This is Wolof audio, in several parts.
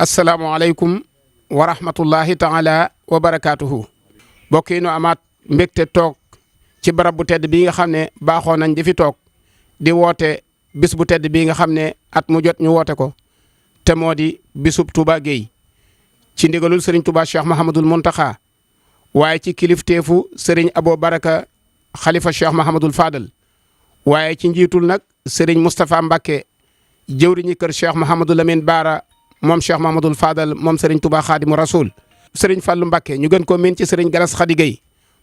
asalaamualeykum wa rahmatullahi taala wa barakaatuhu. mbokk yi nu amaat mbégte toog ci barab bu tedd bii nga xam ne baaxoo nañ di fi toog di woote bis bu tedd bii nga xam ne at mu jot ñu woote ko te moo di bisub Touba Gueye ci ndigalul Serigne Touba Cheikh Mahamadul Muntaxa waaye ci kilifteefu Serigne Abo Baraka xalifa Cheikh Mahamadul Fadal waaye ci njiitul nag Serigne Moustapha Mbacke jëwriñi kër Cheikh Mahamadul Lamine Baara moom Cheikh Mahamadul Fadal moom Serigne Touba Xaadimu Rasul Serigne Fallou Mbacke ñu gën ko miin ci Serigne Galas Khady Gueye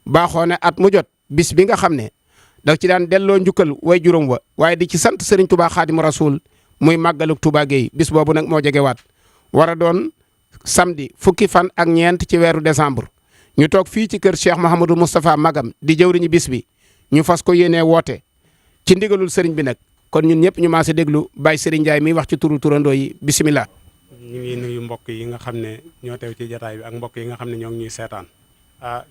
baaxoo ne at mu jot bis bi nga xam ne da ci daan delloo njukkal way juróom wa waaye di ci sant Serigne Touba Xaadimu Rasul muy màggaluk Touba Gueye bis boobu nag moo jegewaat war a doon samedi fukki fan ak ñeent ci weeru décembre ñu toog fii ci kër Cheikh Mouhamadou Moustapha Magam di jëwriñu bis bi ñu fas ko yéenee woote ci ndigalul Serigne bi nag kon ñun ñëpp ñu maase déglu Baye Serigne Ndiaye miy wax ci turu turandoo yi bisimilah. ñu ngi nuyu mbokk yi nga xam ne ñoo teew ci jataay bi ak mbokk yi nga xam ne ñoo ngi ñuy seetaan.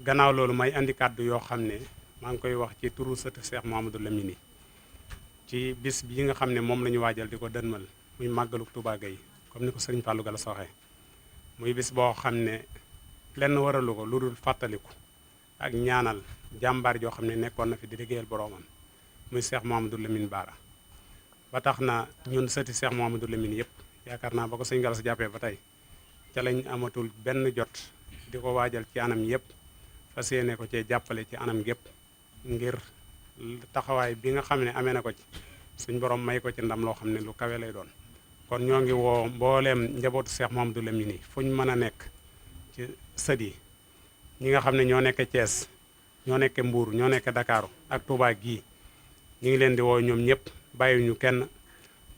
gannaaw loolu may andi kàddu yoo xam ne maa ngi koy wax ci turu sët Cheikh Mouhamadou Lamine ci bis bi nga xam ne moom la ñu waajal di ko dënmal muy màggaluk Touba Gueye comme ni ko Serigne Fallou Galas waxee muy bis boo xam ne lenn waralu ko lu dul fàttaliku ak ñaanal jàmbaar joo xam ne nekkoon na fi di liggéeyal boroomam muy Cheikh Mouhamadou Lamine Bara ba tax na ñun sëti Cheikh Mouhamadou Lamine yëpp yaakaar naa ba ko sëñ Galas jàppee ba tey ca lañ amatul benn jot di ko waajal ci anam yëpp fas yéene ko cee jàppale ci anam gépp ngir taxawaay bi nga xam ne amee na ko ci suñ borom may ko ci ndam loo xam ne lu kawe lay doon. kon ñoo ngi woo mbooleem njabootu Cheikh Mouhamadou Lamine yi fu ñu mën a nekk ci sët yi ñi nga xam ne ñoo nekk Thiès ñoo nekk Mbour ñoo nekk Dakar ak Touba gii ñu ngi leen di woo ñoom ñëpp bàyyiwuñu kenn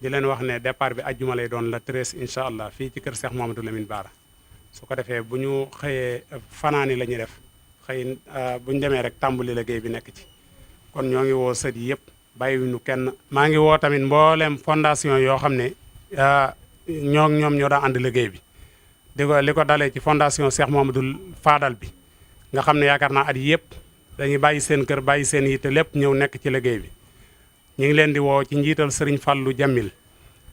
di leen wax ne départ bi ajjuma lay doon la 13 incha allah fii ci kër Cheikh Mouhamadou Lamine Bara su ko defee bu ñu xëyee fanaani la ñuy def xëy bu ñu demee rek tàmbali liggéey bi nekk ci kon ñoo ngi woo sët yi yëpp bàyyiwuñu kenn. maa ngi woo tamit mbooleem fondation yoo xam ne ñoom ñoo daa ànd liggéey bi li ko dalee ci fondation Cheikh Mouhamadou Fadal bi nga xam ne yaakaar naa at yëpp dañuy bàyyi seen kër bàyyi seen yitte lépp ñëw nekk ci liggéey bi ñu ngi leen di woo ci njiital Serigne Fallou Jamil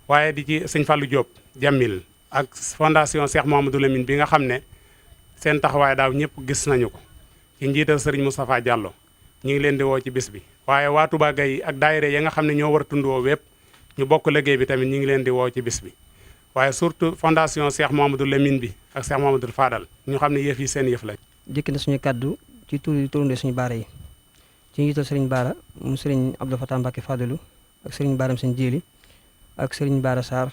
waaye di ci Serigne Fallou Diop Jamil ak fondation Cheikh Mouhamadou Lamine bi nga xam ne seen taxawaay daaw ñëpp gis nañu ko ci njiital Serigne Moustapha Diallo ñu ngi leen di woo ci bis bi waaye waa Touba Gueye ak daayira ya nga xam ne ñoo war a tund woo wépp ñu bokk liggéey bi tamit ñu ngi leen di woo ci bis bi waaye surtout fondation Cheikh Mouhamadou Lamine bi ak Cheikh Mouhamadou Fadal ñu xam ne yëf yi seen yëf la. jëkk na suñu kàddu ci turandoo suñu baara yi ci njiital Serigne Bara mu Serigne Abdou Fatah Mbacke Fadalu ak Serigne Baram seen Jéeli ak Serigne Bara Sarr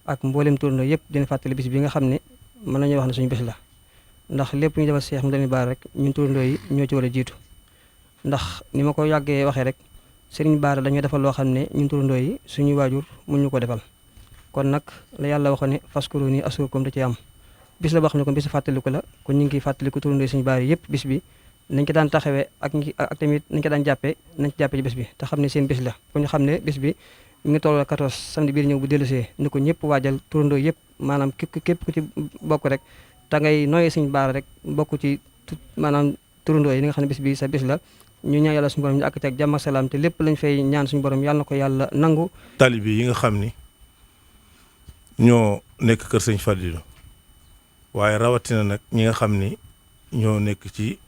ak mboolem turandoo yëpp dina fàttali bis bi nga xam ne mën nañoo wax ne suñu bés la ndax lépp ñu defal Cheikh Lamine Bara rek ñun turandoo yi ñoo ci war a jiitu ndax ni ma ko yàggee waxee rek Serigne Bara dañoo defal loo xam ne ñun turandoo yi suñuy waajur mun ñu ko defal kon nag la yàlla waxoon ne faskuru ni asurukum da ci am bis la boo xam ne kon bis fàttaliku la kon ñu ngi fàttaliku turandoo yi suñu Bara yëpp bis bi nañ ko daan taxawee ak tamit nañ ko daan jàppee nañ ci jàppee ci bis bi te xam ne seen bis la kon ñu xam ne bis bi mi ngi toll 14 samedi biir ñëw bu dellusee ni ko ñëpp waajal turandoo yëpp maanaam képp ku ci bokk rek te ngay nooyee suñu Bara rek bokk ci maanaam turandoo yi ni nga xam ne bis bi sa bis la ñu ñaan yàlla suñu borom ñu àkk ak jàmm ak salaam te lépp lañ fay ñaan suñu borom yàlla na ko yàlla nangu. taalibe yi nga xam ni ñoo nekk kër sëñ Fadilou waaye rawatina nag ñi nga xam ni ñoo nekk ci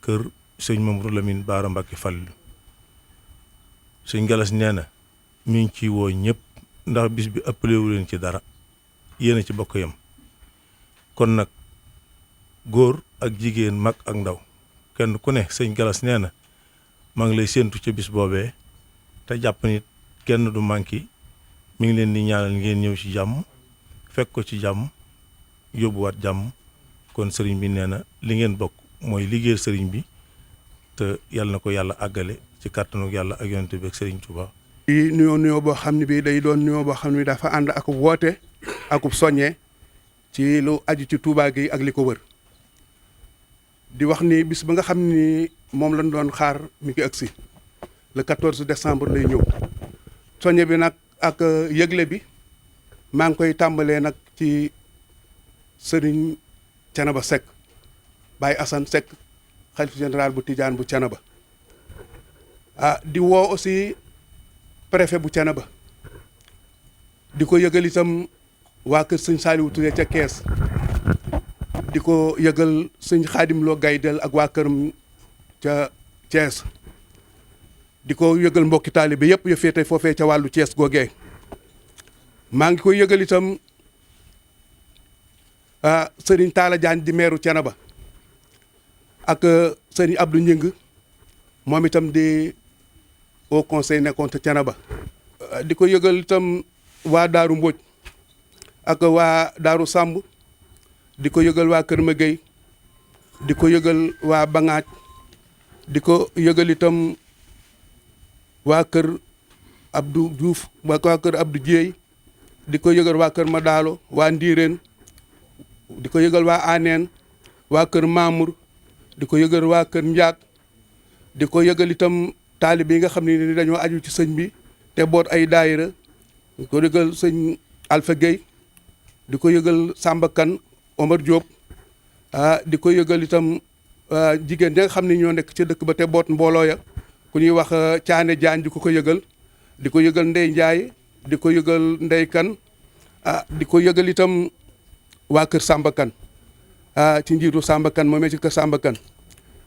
kër sëñ Mamadou Lamine Bara Mbacke Fallou sëñ Galas nee na mi ngi ciy woo ñëpp ndax bis bi ëppalewu leen ci dara yéen a ci bokk yam kon nag góor ak jigéen mag ak ndaw kenn ku ne sëñ Galas nee na maa ngi lay séentu ca bis boobee te jàpp nit kenn du manqué mi ngi leen di ñaanal ngeen ñëw ci jàmm fekk ko ci jàmm yóbbuwaat jàmm kon sëriñ bi nee na li ngeen bokk mooy liggéeyal sëriñ bi te yàlla na ko yàlla àggale ci kàttanu yàlla ak yonent bi ak sëriñ Touba. di nuyoo boo xam ne bii day doon nuyoo boo xam ne dafa ànd ak woote akub soññee ci lu aju ci Touba Gueye ak li ko wër di wax ni bis ba nga xam ni moom lañ doon xaar mi ngi agsi le 14 décembre lay ñëw soññe bi nag ak yëgle bi maa ngi koy tàmbalee nag ci sëriñ Thiénaba Seck Baye Assane Seck xalif général bu Tidiane bu Thiénaba di woo aussi préfet bu Thiénaba di ko yëgal itam waa kër sëñ Saliou Touré ca Kees di ko yëgal sëñ Xaadim Lo Gaydel ak waa këram ca Thiès di ko yëgal mbokki taalibe yëpp ya féete foofee ca wàllu Thiès googee maa ngi koy yëgal itam sëriñ Talla Diagne di meeru Thiénaba ak sëriñ Abdou Ñing moom itam di au conseil nekkoon ca Thiénaba di ko yëgal itam waa Daaru Mbodj ak waa Daaru Samb di ko yëgal waa Kër Magey di ko yëgal waa Bangaaj di ko yëgal itam waa kër Abdou Diouf waa kër Abdou Dieye di ko yëgal waa kër Madaalo waa Ndiireen di ko yëgal waa Aneen waa kër Mamour di ko yëgal waa kër Ndiak di ko yëgal itam taalib yi nga xam ne ni dañoo aju ci sëñ bi te boot ay daayira di ko yëgal sëñ Alpha Gueye di ko yëgal Samba Kane Omar Diop di ko yëgal itam jigéen ñi nga xam ne ñoo nekk ca dëkk ba te boot mbooloo ya ku ñuy wax Caane Jaañ di ko yëgal di ko yëgal Ndey Njaay di ko yëgal Ndey Kan di ko yëgal itam waa kër Samba Kan ci njiitu Samba Kan moomee ci kër Samba Kan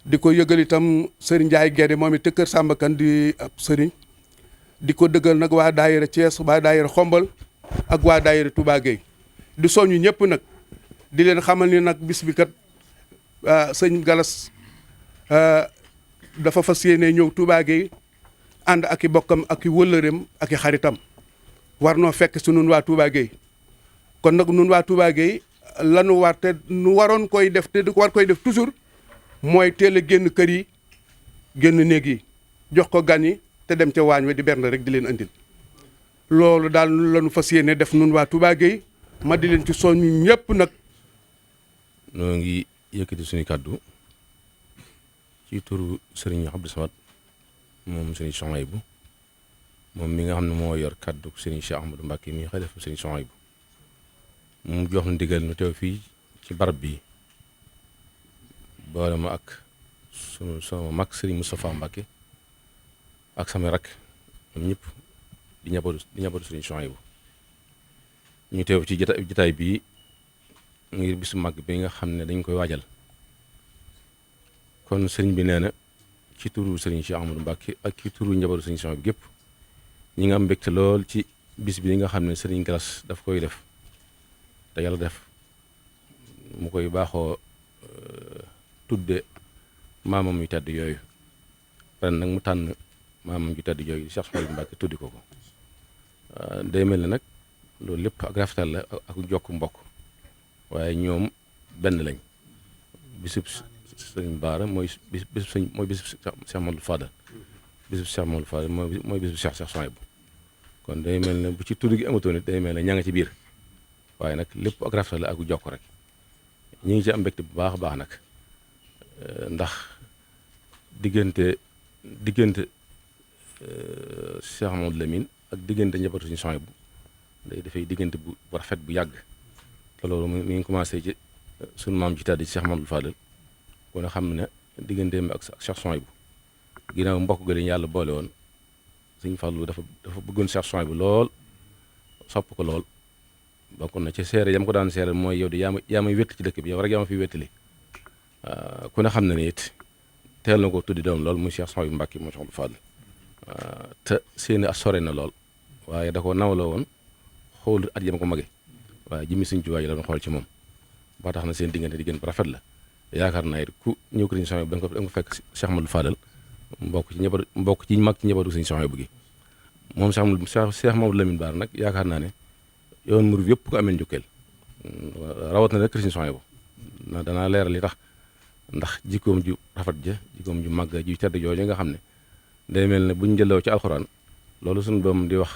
di ko yëgal itam Sëriñ Njaay Gedde moom it te kër Samba Kan di ab sëriñ di ko dëggal nag waa daayira Thiès waa daayira Xombal ak waa daayira Touba Gueye di soññu ñëpp nag di leen xamal ni nag bis bi kat sëñ Galas dafa fas yéene ñëw Touba Gueye ànd ak i bokkam ak i wëllëreem ak i xaritam war noo fekk si nun waa Touba Gueye kon nag nun waa Touba Gueye lanu war te nu waroon koy def te war koy def toujours mooy teel a génn kër yi génn néeg yi jox ko gan yi te dem ca waañ we di bernde rek di leen andil loolu daal lanu fas yéene def nun waa Touba Gueye ma di leen ci soññu ñëpp nag. noo ngi yëkkati suñu kàddu ci turu sëriñ Abdou Samad moom sëriñ Souhaïbou moom mi nga xam ne moo yor kàddu sëriñ Cheikh Ahmadou Mbacké mi xalifa sëriñ Souhaïbou mu jox na ndigal nu teew fii ci barab bi boole ma ak sama mag sëriñ Moustapha Mbacké ak sama rak ñoom ñëpp di ñabatu sëriñ Souhaïbou ñu teew ci jotaay bii ngir bisu mag bi nga xam ne dañ koy waajal kon sëriñ bi nee na ci turu sëriñ Cheikh Ahmadou Mbacké ak ci turu njabootu sëriñ Souhaïbou gépp ñi nga am mbégte lool ci bis bi nga xam ne sëriñ Galas daf koy def te yàlla def mu koy baaxoo tudde maamam yu tedd yooyu ren nag mu tànn maamam yu tedd yooyu Cheikh Souhaïbou Mbacké tuddi ko day mel ne nag loolu lépp ak rafetal la ak jokk mbokk waaye ñoom benn lañ bisub sëñ Baara mooy bisub sëñ mooy bisub Cheikh Mamadou Fadal bisub Cheikh Mamadou Fadal mooy bisub Cheikh Souhaïbou kon day mel ne bu ci tudd gi amatoon it day mel ne ña nga ci biir waaye nag lépp ak rafetal la ak jokk rek ñu ngi ci am mbégte bu baax a baax nag ndax diggante Cheikh Mamadou Lamine ak diggante njabootu sëñ Souhaïbou day dafay diggante bu rafet bu yàgg te loolu mi ngi commencé ci sunu maam ji tàddi Cheikh Mamadou Fadal kon xam ne digganteem ak Cheikh Souhaïbou ginnaaw mbokk ga yàlla boole woon sëñ Fallou dafa bëggoon Cheikh Souhaïbou lool sopp ko lool bokk na ci seere yam ko daan seere mooy yow de yaa may wéttali ci dëkk bi yow rek yaa ma fi wéttali ku ne xam ne ne it teel na ko tuddi doom lool muy Cheikh Souhaïbou Mbacké moo Cheikh Mamadou Fadal te seeni as sore na lool waaye da ko nawloo woon xool at yam ko mage waaye jëmmi sëñ Tuubaa la doon xool ci moom ba tax na seen diggante bu rafet la yaakaar naa it ku ñëw ko sëñ Souhaïbou da nga ko fekk Cheikh Mamadou Fadal mbokk ci mag ci njabootu sëñ Souhaïbou gi moom Cheikh Mamadou Lamine Bara nag yaakaar naa ne yoon murid yëpp ko amee njukkeel rawat na rek sëñ Souhaïbou na danaa leeral li tax ndax jikkoom ju rafet ja jikkoom ju màgg ju tedd jooju nga xam ne day mel ne buñ jëloo ci alxuraan loolu suñu doom di wax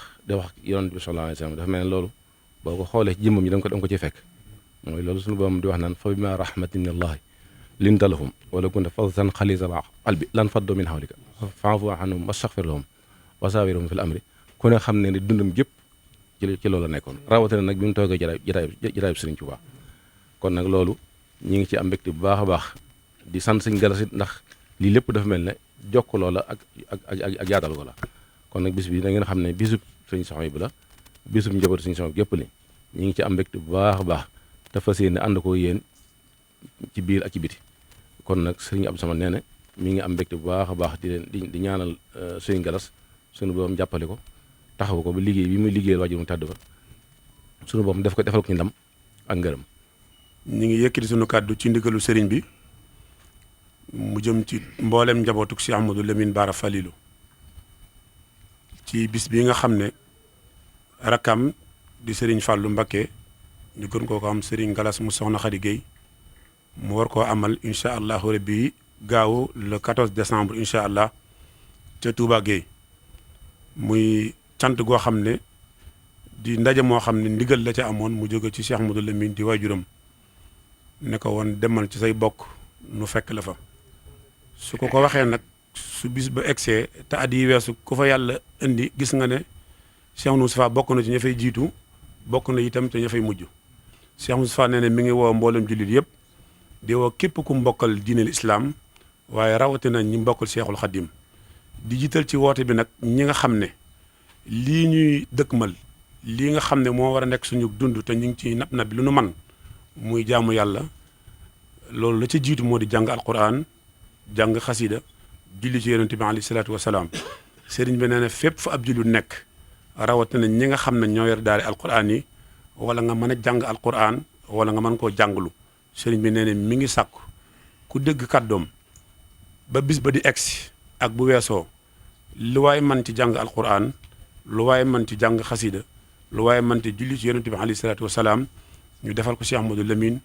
yonent bi sallallahu alayhi wasallam dafa mel ne loolu boo ko xoolee ci jëmmam yi da nga ko ci fekk mooy loolu suñu borom di wax naan fa bima rahmatin min allahi linta lahum wala kunta faddan xalisal qalbi lan faddu min hawlika fa'fu anhum wastaghfir lahum wa shawirhum fil amri ku ne xam ne ni dundam gépp ci loolu la nekkoon rawatina nag bi mu toogee jataayub Sëriñ Tuubaa kon nag loolu ñi ngi ci am mbégte bu baax a baax di sant Sëriñ Galas it ndax lii lépp dafa mel ne jokk loola ak yaatal ko la kon nag bis bi da ngeen xam ne bisub Sëriñ Souhaïbou la bisub njabootu Sëriñ Souhaïbou gépp li ñi ngi ci am mbégte bu baax a baax te fas yéene ànd ko yéen ci biir ak ci biti kon nag sëriñ Abdou Samad nee na mi ngi am mbégte bu baax a baax di leen di ñaanal sëriñ Galas sunu borom jàppale ko taxaw ko ba liggéey bi muy liggéeyal waajur mu tàdd fa sunu borom defal ko ci ndam ak ngërëm. ñu ngi yëkkati sunu kàddu ci ndigalu sëriñ bi mu jëm ci mboolem njabootuk Cheikh Ahmadou Lamine Bara Falilou ci bis bi nga xam ne rakkam di sëriñ Fallou Mbacké ñu gën koo ko am sëriñ Galas mu soxna Khady Gueye mu war koo amal incha allahu rabbi gaawu le 14 décembre incha allah ca Touba Gueye muy cant goo xam ne di ndaje moo xam ne ndigal la ca amoon mu jóge ci Cheikh Ahmadou Lamine di waajuram ne ko woon demal ci say bokk nu fekk la fa su ko waxee nag su bis ba egsee te at yi weesu ku fa yàlla indi gis nga ne Cheikh Moustapha bokk na ci ña fay jiitu bokk na itam te ña fay mujj Cheikh Moustapha nee na mi ngi woo mboolem jullit yëpp di woo képp ku mbokkal diineel islaam waaye rawatina ñi mbokkal Cheikhul Khadim di jiital ci woote bi nag ñi nga xam ne lii ñuy dëkkmal lii nga xam ne moo war a nekk suñu dund te ñu ngi ciy nab bi lu nu man muy jaamu yàlla loolu la ca jiitu moo di jàng alquran jàng xasida julli ci yonent bi alayhi salaatu wasalaam sëriñ bi nee na fépp fa ab jullit nekk rawatina ñi nga xam ne ñoo yor daari alquran yi wala nga mën a jàng alquran wala nga mën koo jàngalu sëriñ bi nee na mi ngi sàkku ku dégg kàddoom ba bis ba di egsi ak bu weesoo lu waay man ci jàng alquran lu waay man ci jàng xasida lu waaye man ci julli ci yonent bi alayhi salaatu wasalaam ñu defal ko Cheikh Ahmadou Lamine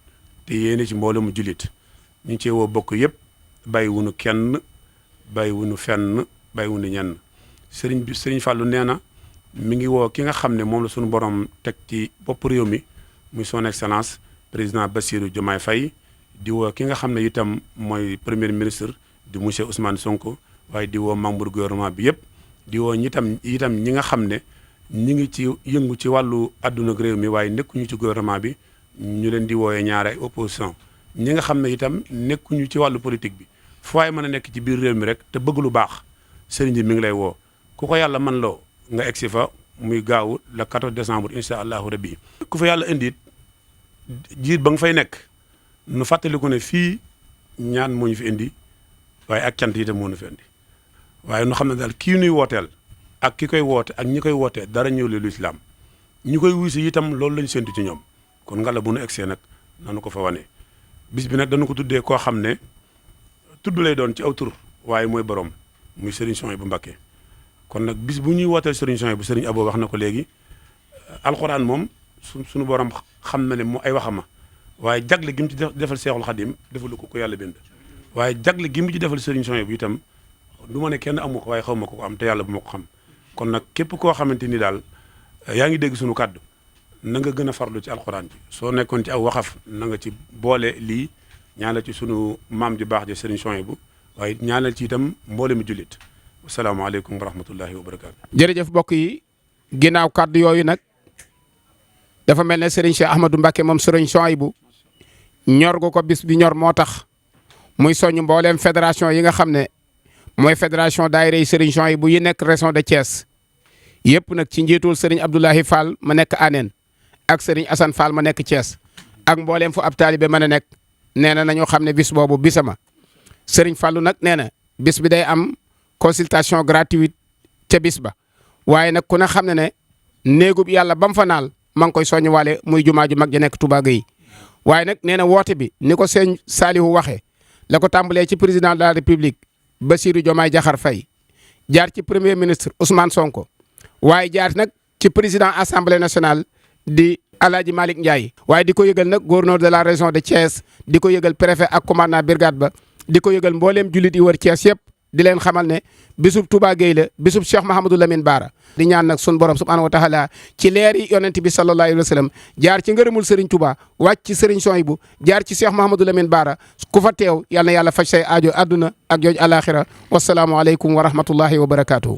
te yéene ci mbooloo mu jullit ñu ngi cee woo bokk yëpp bàyyi wunu kenn bàyyi wunu fenn bàyyi wunu ñenn sëriñ Fallou nee na mi ngi woo ki nga xam ne moom la suñu borom teg ci bopp réew mi muy son excellence président Bassirou Diomaye Faye di woo ki nga xam ne itam mooy premier ministre di monsieur Ousmane Sonko waaye di woo membre gouvernement bi yëpp di woo itam ñi nga xam ne ñi ngi ci yëngu ci wàllu àdduna réew mi waaye nekkuñu ci gouvernement bi ñu leen di wooyee ñaare opposition ñi nga xam ne itam nekkuñu ci wàllu politique bi fu waaye mën a nekk ci biir réew mi rek te bëgg lu baax sëriñ bi mi ngi lay woo ku ko yàlla mën loo nga egsi fa muy gaawu le 14 décembre incha allahu rabbi ku fa yàlla indi jiit ba nga fay nekk nu fàttaliku ne fii ñaan moo ñu fi indi waaye ak cant itam moo ñu fi indi waaye nu xam ne daal kii nuy wooteel ak ki koy woote ak ñi koy wootee dara ñëw lu islaam ñi koy wuy si itam loolu lañu séntu ci ñoom kon ngala bu nu egsee nag nanu ko fa wane bis bi nag dañu ko tuddee koo xam ne tudd lay doon ci aw tur waaye mooy borom muy Serigne Souhaïbou Mbacké kon nag bis bu ñuy wooteel Serigne Souhaïbou Serigne Abo wax na ko léegi alxuraan moom suñu borom xam na ne mu ay waxama waaye jagle gi mu ci defal Seexul Xadim defalu ko yàlla bind waaye jagle gi mu ci defal Serigne Souhaïbou itam du ma ne kenn amu ko waaye xaw ma ko am te yàlla bu ma ko xam kon nag képp koo xamante ni daal yaa ngi dégg suñu kàddu na nga gën a farlu ci alxuraan ji soo nekkoon ci aw waxaf na nga ci boole lii ñaanal ci sunu maam ju baax ja Serigne Souhaïbou waaye ñaanal ci itam mboole mi jullit asalaamaaleykum wa rahmatullahi wa barakaatu. jërëjëf mbokk yi ginnaaw kàddu yooyu nag dafa mel ne Serigne Cheikh Ahmadou Mbacké moom Serigne Souhaïbou ñor gu ko bis bi ñor moo tax muy soññ mbooleem fédération yi nga xam ne mooy fédération daayira yi Serigne Souhaïbou yi nekk région de Thiès yëpp nag ci njiitul Serigne Abdoulahi Fall ma nekk Anen ak Serigne Assane Fall ma nekk Thiès ak mbooleem fu ab taalibe mën a nekk nee na nañoo xam ne bis boobu bisama Serigne Fallou nag nee na bis bi day am consultation gratuite ca bis ba waaye nag ku ne xam ne ne néegub yàlla ba mu fa naal ma ngi koy soññ waale muy jumaa ju mag ja nekk Touba Gueye waaye nag nee na woote bi ni ko sëñ Salihu waxee la ko tàmbalee ci président de la république Bassirou Diomaye Diakhar Faye jaar ci premier ministre Ousmane Sonko waaye jaar nag ci président assemblée nationale di Alaaji Malick Ndiaye waaye di ko yëgal nag gouverneur de la région de Thiès di ko yëgal préfet ak commandant brigade ba di ko yëgal mbooleem jullit yi wër Thiès yëpp di leen xamal ne bisub Touba Gueye la bisub Cheikh Mahamadou Lamine Bara di ñaan nag sun borom subhanahu wa taala ci leer yi yonent bi sallallahu alayhi wa sallam jaar ci ngërëmul Serigne Touba wàcc ci Serigne Souhaïbou jaar ci Cheikh Mahamadou Lamine Bara ku fa teew yal na yàlla faj say aajo adduna ak jooj alaxira wasalaamu aleykum wa rahmatullahi wa barakaatuhu